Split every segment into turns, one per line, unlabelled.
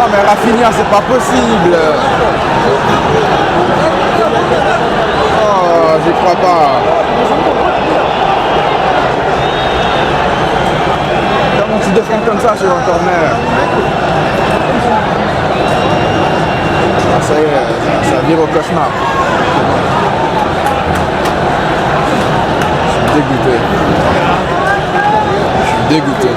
Non, mais Rafinha, c'est pas possible. Oh, j'y crois pas. Comment tu défends comme ça sur un corner? Ah, ça y est, ça vire au cauchemar. Je suis dégoûté. Je suis dégoûté.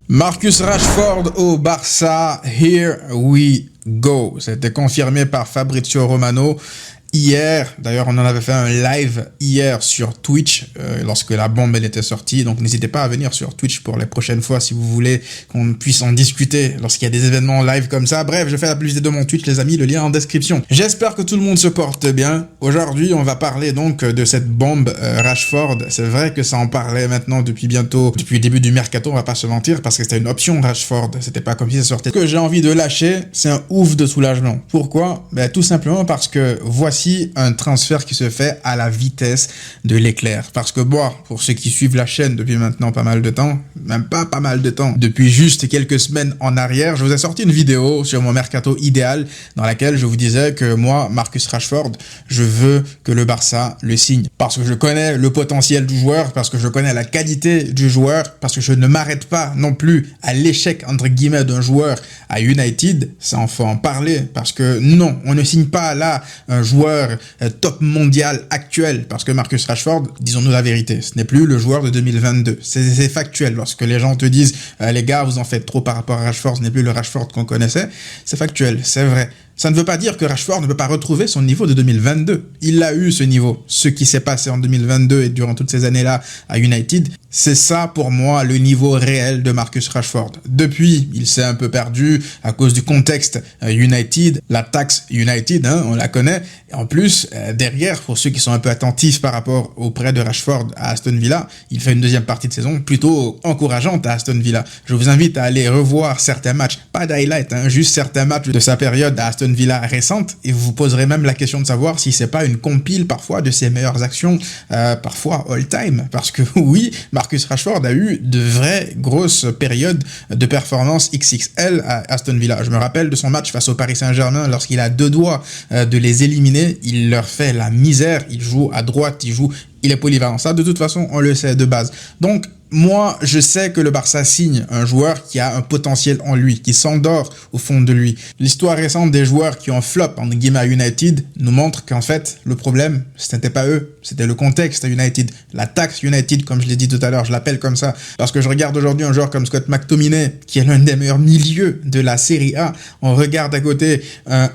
Marcus Rashford au Barça, here we go. C'était confirmé par Fabrizio Romano hier. D'ailleurs, on en avait fait un live hier sur Twitch lorsque la bombe elle était sortie. Donc, n'hésitez pas à venir sur Twitch pour les prochaines fois si vous voulez qu'on puisse en discuter lorsqu'il y a des événements live comme ça. Bref, je fais la publicité de mon Twitch, les amis, le lien en description. J'espère que tout le monde se porte bien. Aujourd'hui, on va parler donc de cette bombe Rashford. C'est vrai que ça en parlait maintenant depuis le début du mercato, on va pas se mentir, parce que c'était une option Rashford. C'était pas comme si ça sortait. Ce que j'ai envie de lâcher, c'est un ouf de soulagement. Pourquoi? Ben, tout simplement parce que voici un transfert qui se fait à la vitesse de l'éclair. Parce que bon, pour ceux qui suivent la chaîne depuis maintenant pas mal de temps, même pas mal de temps, depuis juste quelques semaines en arrière, je vous ai sorti une vidéo sur mon mercato idéal dans laquelle je vous disais que moi, Marcus Rashford, je veux que le Barça le signe. Parce que je connais le potentiel du joueur, parce que je connais la qualité du joueur, parce que je ne m'arrête pas non plus à l'échec entre guillemets d'un joueur à United. Ça en faut en parler, parce que non, on ne signe pas là un joueur top mondial actuel, parce que Marcus Rashford, disons-nous la vérité, ce n'est plus le joueur de 2022. C'est factuel. Lorsque les gens te disent les gars, vous en faites trop par rapport à Rashford, ce n'est plus le Rashford qu'on connaissait, c'est factuel, c'est vrai. Ça ne veut pas dire que Rashford ne peut pas retrouver son niveau de 2022. Il a eu ce niveau. Ce qui s'est passé en 2022 et durant toutes ces années-là à United, c'est ça pour moi le niveau réel de Marcus Rashford. Depuis, il s'est un peu perdu à cause du contexte United, la taxe United, hein, on la connaît. Et en plus, derrière, pour ceux qui sont un peu attentifs par rapport au prêt de Rashford à Aston Villa, il fait une deuxième partie de saison plutôt encourageante à Aston Villa. Je vous invite à aller revoir certains matchs, pas d'highlight, hein, juste certains matchs de sa période à Aston Villa récente, et vous vous poserez même la question de savoir si c'est pas une compile parfois de ses meilleures actions, parfois all time, parce que oui, Marcus Rashford a eu de vraies grosses périodes de performance XXL à Aston Villa. Je me rappelle de son match face au Paris Saint-Germain lorsqu'il a deux doigts de les éliminer, il leur fait la misère, il joue à droite, il est polyvalent. Ça, de toute façon, on le sait de base. Donc, moi, je sais que le Barça signe un joueur qui a un potentiel en lui, qui s'endort au fond de lui. L'histoire récente des joueurs qui ont flop, entre guillemets, à United, nous montre qu'en fait, le problème, ce n'était pas eux, c'était le contexte à United. La taxe United, comme je l'ai dit tout à l'heure, je l'appelle comme ça, parce que je regarde aujourd'hui un joueur comme Scott McTominay, qui est l'un des meilleurs milieux de la Serie A. On regarde à côté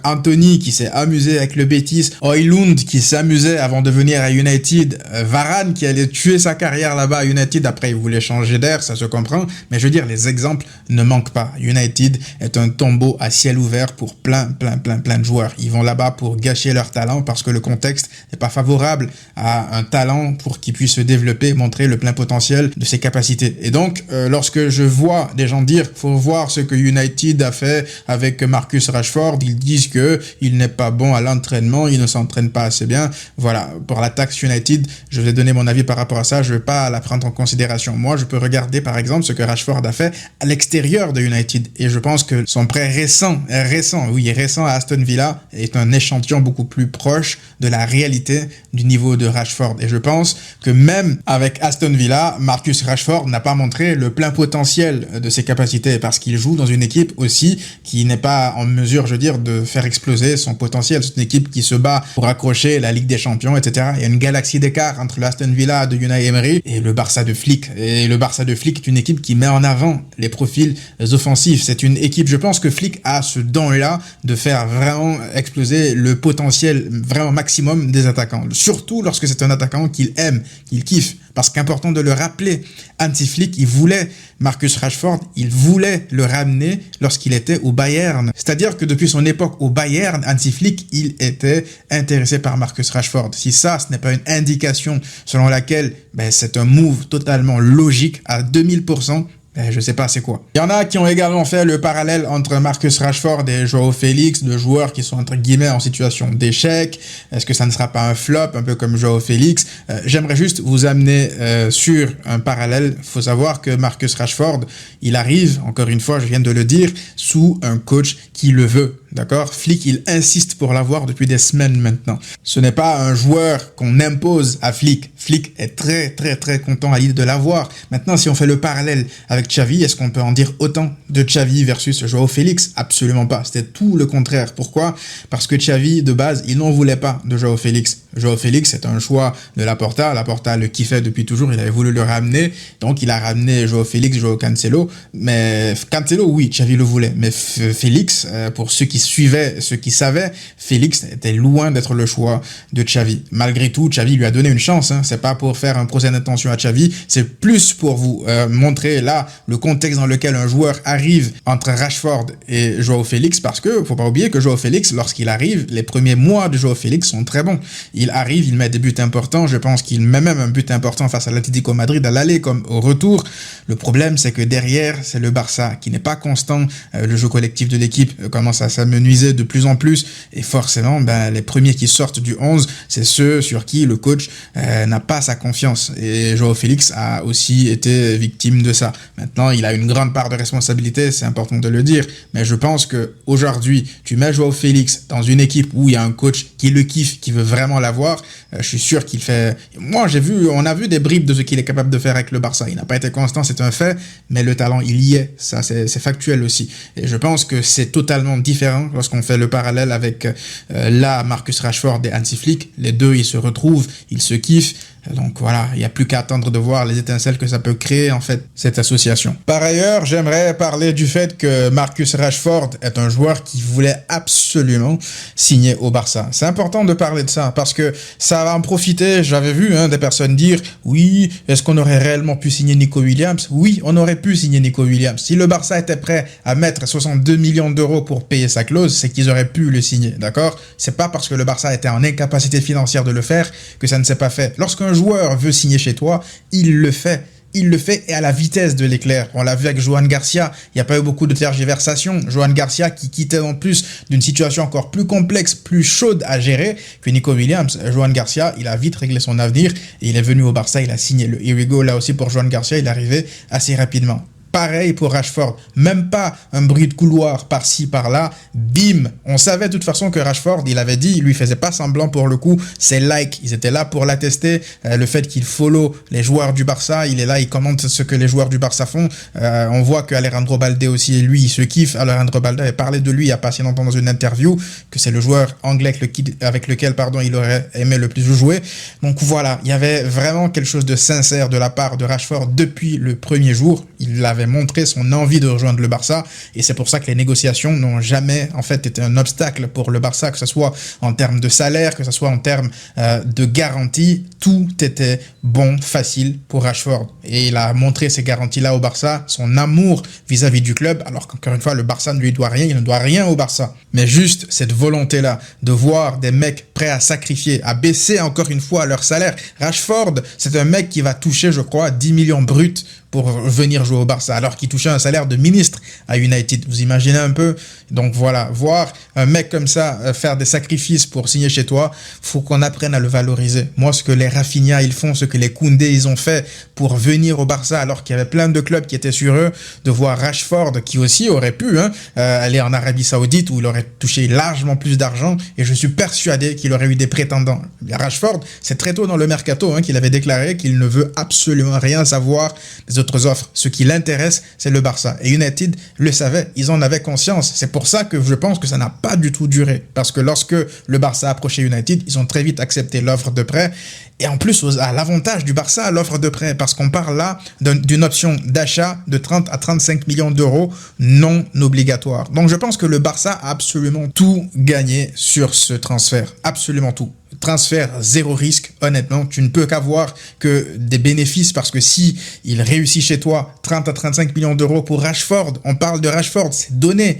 Anthony, qui s'est amusé avec le Betis, Højlund, qui s'amusait avant de venir à United, Varane, qui allait tuer sa carrière là-bas à United, après il voulait changer d'air, ça se comprend, mais je veux dire, les exemples ne manquent pas. United est un tombeau à ciel ouvert pour plein de joueurs. Ils vont là-bas pour gâcher leur talent parce que le contexte n'est pas favorable à un talent pour qu'il puisse se développer, montrer le plein potentiel de ses capacités. Et donc, lorsque je vois des gens dire, faut voir ce que United a fait avec Marcus Rashford, ils disent que il n'est pas bon à l'entraînement, il ne s'entraîne pas assez bien. Voilà, pour la taxe United, je vais donner mon avis par rapport à ça, je vais pas la prendre en considération. Moi, je peux regarder par exemple ce que Rashford a fait à l'extérieur de United. Et je pense que son prêt récent à Aston Villa est un échantillon beaucoup plus proche de la réalité du niveau de Rashford. Et je pense que même avec Aston Villa, Marcus Rashford n'a pas montré le plein potentiel de ses capacités parce qu'il joue dans une équipe aussi qui n'est pas en mesure, je veux dire, de faire exploser son potentiel. C'est une équipe qui se bat pour accrocher la Ligue des Champions, etc. Il y a une galaxie d'écart entre l'Aston Villa de Unai Emery et le Barça de Flick. Et le Barça de Flick est une équipe qui met en avant les profils offensifs. C'est une équipe, je pense que Flick a ce don-là de faire vraiment exploser le potentiel vraiment maximum des attaquants. Surtout lorsque c'est un attaquant qu'il aime, qu'il kiffe. Parce qu'important de le rappeler, Hansi Flick, il voulait Marcus Rashford, il voulait le ramener lorsqu'il était au Bayern. C'est-à-dire que depuis son époque au Bayern, Hansi Flick, il était intéressé par Marcus Rashford. Si ça, ce n'est pas une indication selon laquelle c'est un move totalement logique à 2000%, Je sais pas c'est quoi. Il y en a qui ont également fait le parallèle entre Marcus Rashford et Joao Félix, deux joueurs qui sont entre guillemets en situation d'échec. Est-ce que ça ne sera pas un flop, un peu comme Joao Félix? J'aimerais juste vous amener sur un parallèle. Il faut savoir que Marcus Rashford, il arrive, encore une fois, je viens de le dire, sous un coach qui le veut. D'accord? Flick, il insiste pour l'avoir depuis des semaines maintenant. Ce n'est pas un joueur qu'on impose à Flick. Flick est très content à l'idée de l'avoir. Maintenant, si on fait le parallèle avec Xavi, est-ce qu'on peut en dire autant de Xavi versus Joao Félix? Absolument pas. C'était tout le contraire. Pourquoi? Parce que Xavi, de base, il n'en voulait pas de Joao Félix. Joao Félix, c'est un choix de Laporta. Laporta le kiffait depuis toujours. Il avait voulu le ramener. Donc, il a ramené Joao Félix, Joao Cancelo. Mais Cancelo, oui, Xavi le voulait. Mais Félix, pour ceux qui suivaient, ceux qui savaient, Félix était loin d'être le choix de Xavi. Malgré tout, Xavi lui a donné une chance. C'est pas pour faire un procès d'intention à Xavi. C'est plus pour vous montrer là le contexte dans lequel un joueur arrive entre Rashford et Joao Félix, parce que faut pas oublier que Joao Félix, lorsqu'il arrive, les premiers mois de Joao Félix sont très bons. Il arrive, il met des buts importants. Je pense qu'il met même un but important face à l'Atlético Madrid à l'aller comme au retour. Le problème, c'est que derrière, c'est le Barça qui n'est pas constant. Le jeu collectif de l'équipe commence à s'amenuiser de plus en plus, et forcément, les premiers qui sortent du 11, c'est ceux sur qui le coach n'a pas sa confiance. Et Joao Félix a aussi été victime de ça. Maintenant, il a une grande part de responsabilité, c'est important de le dire, mais je pense que aujourd'hui, tu mets Joao Félix dans une équipe où il y a un coach qui le kiffe, qui veut vraiment l'avoir, je suis sûr qu'il fait... Moi, on a vu des bribes de ce qu'il est capable de faire avec le Barça. Il n'a pas été constant, c'est un fait, mais le talent, il y est. Ça, c'est factuel aussi. Et je pense que c'est totalement différent lorsqu'on fait le parallèle avec Marcus Rashford et Hansi Flick. Les deux, ils se retrouvent, ils se kiffent. Donc voilà, il n'y a plus qu'à attendre de voir les étincelles que ça peut créer, en fait, cette association. Par ailleurs, j'aimerais parler du fait que Marcus Rashford est un joueur qui voulait absolument signer au Barça. C'est important de parler de ça, parce que ça va en profiter. J'avais vu des personnes dire, oui, est-ce qu'on aurait réellement pu signer Nico Williams? Oui, on aurait pu signer Nico Williams. Si le Barça était prêt à mettre 62 millions d'euros pour payer sa clause, c'est qu'ils auraient pu le signer, d'accord? C'est pas parce que le Barça était en incapacité financière de le faire que ça ne s'est pas fait. Lorsqu'un joueur veut signer chez toi, il le fait. Il le fait et à la vitesse de l'éclair. On l'a vu avec Johan Garcia, il n'y a pas eu beaucoup de tergiversation. Johan Garcia qui quittait en plus d'une situation encore plus complexe, plus chaude à gérer que Nico Williams. Johan Garcia, il a vite réglé son avenir et il est venu au Barça, il a signé le Here we go. Là aussi pour Johan Garcia, il est arrivé assez rapidement. Pareil pour Rashford, même pas un bruit de couloir par-ci, par-là, bim. On savait de toute façon que Rashford, il avait dit, il lui faisait pas semblant pour le coup, ses likes, ils étaient là pour l'attester, le fait qu'il follow les joueurs du Barça, il est là, il commente ce que les joueurs du Barça font, on voit que Alejandro Balde aussi, lui, il se kiffe. Alejandro Balde avait parlé de lui il y a pas si longtemps dans une interview, que c'est le joueur anglais avec lequel il aurait aimé le plus jouer. Donc voilà, il y avait vraiment quelque chose de sincère de la part de Rashford depuis le premier jour. Il avait montré son envie de rejoindre le Barça et c'est pour ça que les négociations n'ont jamais en fait été un obstacle pour le Barça, que ce soit en termes de salaire, que ce soit en termes de garantie, tout était bon, facile pour Rashford et il a montré ces garanties-là au Barça, son amour vis-à-vis du club, alors qu'encore une fois le Barça ne lui doit rien, il ne doit rien au Barça, mais juste cette volonté-là de voir des mecs prêts à sacrifier, à baisser encore une fois leur salaire. Rashford, c'est un mec qui va toucher, je crois, 10 millions bruts pour venir jouer au Barça, alors qu'il touchait un salaire de ministre à United. Vous imaginez un peu? Donc voilà, voir un mec comme ça faire des sacrifices pour signer chez toi, faut qu'on apprenne à le valoriser. Moi, ce que les Rafinha, ils font, ce que les Koundé, ils ont fait pour venir au Barça, alors qu'il y avait plein de clubs qui étaient sur eux, de voir Rashford, qui aussi aurait pu aller en Arabie Saoudite, où il aurait touché largement plus d'argent, et je suis persuadé qu'il aurait eu des prétendants. Rashford, c'est très tôt dans le mercato qu'il avait déclaré qu'il ne veut absolument rien savoir des autres offres. Ce qui l'intéresse, c'est le Barça. Et United le savait, ils en avaient conscience. C'est pour ça que je pense que ça n'a pas du tout duré. Parce que lorsque le Barça a approché United, ils ont très vite accepté l'offre de prêt. Et en plus, à l'avantage du Barça à l'offre de prêt, parce qu'on parle là d'une option d'achat de 30 à 35 millions d'euros non obligatoire. Donc je pense que le Barça a absolument tout gagné sur ce transfert. Absolument tout. transfert zéro risque, honnêtement, tu ne peux qu'avoir que des bénéfices parce que si il réussit chez toi 30 à 35 millions d'euros pour Rashford, on parle de Rashford, c'est donné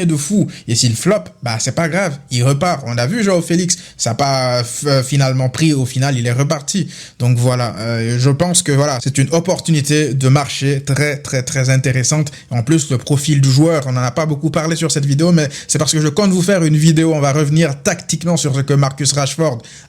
de fou. Et s'il flop, bah c'est pas grave, il repart. On a vu Joao Félix, ça n'a pas finalement pris, au final il est reparti. Donc voilà, je pense que voilà, c'est une opportunité de marché très très très intéressante. En plus, le profil du joueur, on n'en a pas beaucoup parlé sur cette vidéo, mais c'est parce que je compte vous faire une vidéo, on va revenir tactiquement sur ce que Marcus Rashford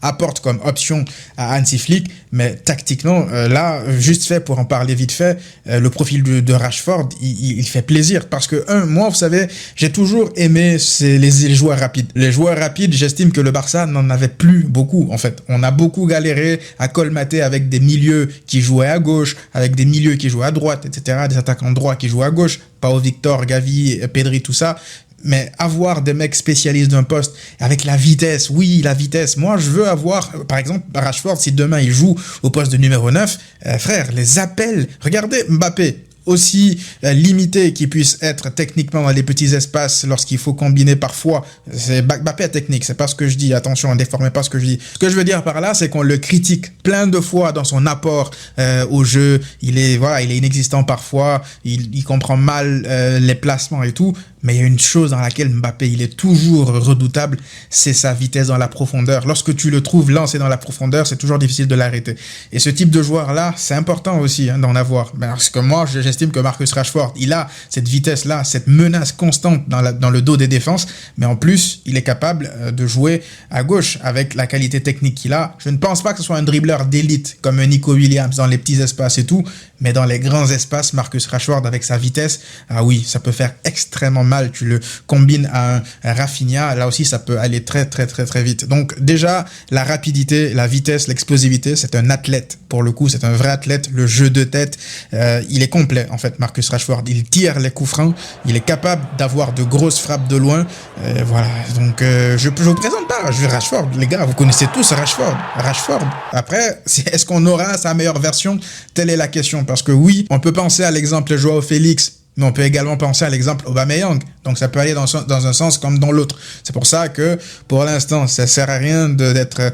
apporte comme option à Hansi Flick, mais tactiquement, là, juste fait pour en parler vite fait, le profil de Rashford, il fait plaisir parce que, moi, vous savez, j'ai toujours aimé les joueurs rapides. Les joueurs rapides, j'estime que le Barça n'en avait plus beaucoup, en fait. On a beaucoup galéré à colmater avec des milieux qui jouaient à gauche, avec des milieux qui jouaient à droite, etc., des attaquants droits qui jouaient à gauche, Pau Victor, Gavi, Pedri, tout ça. Mais avoir des mecs spécialistes d'un poste avec la vitesse, oui, la vitesse. Moi, je veux avoir, par exemple, Rashford, si demain il joue au poste de numéro 9, frère, les appels. Regardez Mbappé, aussi limité qu'il puisse être techniquement dans les petits espaces lorsqu'il faut combiner parfois. C'est Mbappé à technique, c'est pas ce que je dis. Attention, ne déformez pas ce que je dis. Ce que je veux dire par là, c'est qu'on le critique plein de fois dans son apport au jeu. Il est inexistant parfois. Il comprend mal les placements et tout. Mais il y a une chose dans laquelle Mbappé, il est toujours redoutable, c'est sa vitesse dans la profondeur. Lorsque tu le trouves lancé dans la profondeur, c'est toujours difficile de l'arrêter. Et ce type de joueur-là, c'est important aussi d'en avoir. Parce que moi, j'estime que Marcus Rashford, il a cette vitesse-là, cette menace constante dans le dos des défenses, mais en plus, il est capable de jouer à gauche avec la qualité technique qu'il a. Je ne pense pas que ce soit un dribbleur d'élite comme Nico Williams dans les petits espaces et tout, mais dans les grands espaces, Marcus Rashford avec sa vitesse, ah oui, ça peut faire extrêmement mal. Tu le combines à un Rafinha, là aussi ça peut aller très très très très vite. Donc déjà, la rapidité, la vitesse, l'explosivité, c'est un athlète. Pour le coup, c'est un vrai athlète. Le jeu de tête, il est complet en fait, Marcus Rashford. Il tire les coups francs, il est capable d'avoir de grosses frappes de loin. Voilà, donc je vous présente pas Rashford, les gars, vous connaissez tous Rashford. Après, est-ce qu'on aura sa meilleure version? Telle est la question. Parce que oui, on peut penser à l'exemple Joao Félix, mais on peut également penser à l'exemple Aubameyang. Donc ça peut aller dans un sens comme dans l'autre. C'est pour ça que pour l'instant, ça sert à rien d'être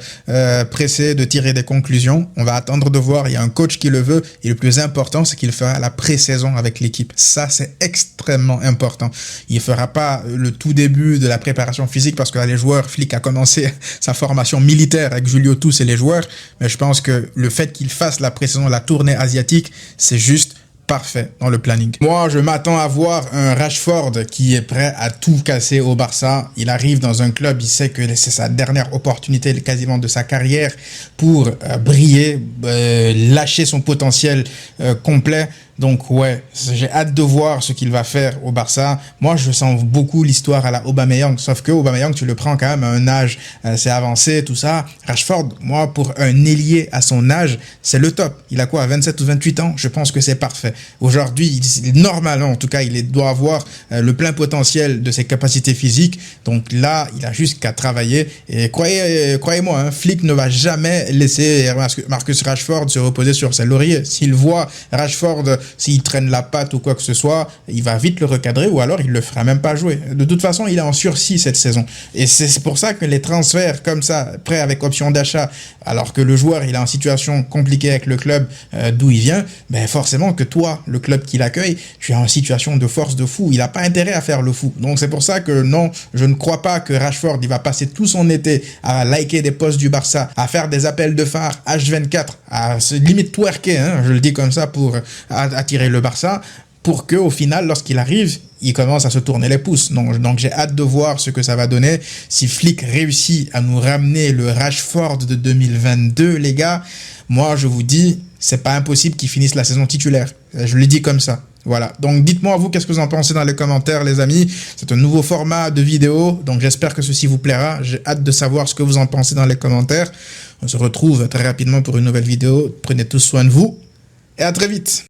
pressé, de tirer des conclusions. On va attendre de voir. Il y a un coach qui le veut. Et le plus important, c'est qu'il fera la pré-saison avec l'équipe. Ça, c'est extrêmement important. Il fera pas le tout début de la préparation physique parce que là, les joueurs, Flick a commencé sa formation militaire avec Julio Tous et les joueurs. Mais je pense que le fait qu'il fasse la pré-saison, la tournée asiatique, c'est juste parfait dans le planning. Moi, je m'attends à voir un Rashford qui est prêt à tout casser au Barça. Il arrive dans un club, il sait que c'est sa dernière opportunité quasiment de sa carrière pour briller, lâcher son potentiel complet. Donc ouais, j'ai hâte de voir ce qu'il va faire au Barça. Moi, je sens beaucoup l'histoire à la Aubameyang, sauf que Aubameyang, tu le prends quand même à un âge assez avancé, tout ça. Rashford, moi, pour un ailier à son âge, c'est le top. Il a quoi, 27 ou 28 ans? Je pense que c'est parfait. Aujourd'hui, normalement, en tout cas, il doit avoir le plein potentiel de ses capacités physiques. Donc là, il a juste qu'à travailler. Et croyez-moi, Flick ne va jamais laisser Marcus Rashford se reposer sur ses lauriers. S'il voit Rashford, s'il traîne la patte ou quoi que ce soit, il va vite le recadrer ou alors il le fera même pas jouer. De toute façon, il est en sursis cette saison. Et c'est pour ça que les transferts comme ça, prêts avec option d'achat, alors que le joueur il est en situation compliquée avec le club d'où il vient, ben forcément que toi, le club qui l'accueille, tu es en situation de force de fou. Il n'a pas intérêt à faire le fou. Donc c'est pour ça que non, je ne crois pas que Rashford il va passer tout son été à liker des posts du Barça, à faire des appels de phare H24, à se limite twerker, je le dis comme ça pour attirer le Barça, pour que au final, lorsqu'il arrive, il commence à se tourner les pouces. Donc j'ai hâte de voir ce que ça va donner. Si Flick réussit à nous ramener le Rashford de 2022, les gars, moi je vous dis, c'est pas impossible qu'il finisse la saison titulaire. Je le dis comme ça. Voilà, donc dites-moi vous qu'est-ce que vous en pensez dans les commentaires les amis, c'est un nouveau format de vidéo, donc j'espère que ceci vous plaira, j'ai hâte de savoir ce que vous en pensez dans les commentaires. On se retrouve très rapidement pour une nouvelle vidéo, prenez tous soin de vous et à très vite.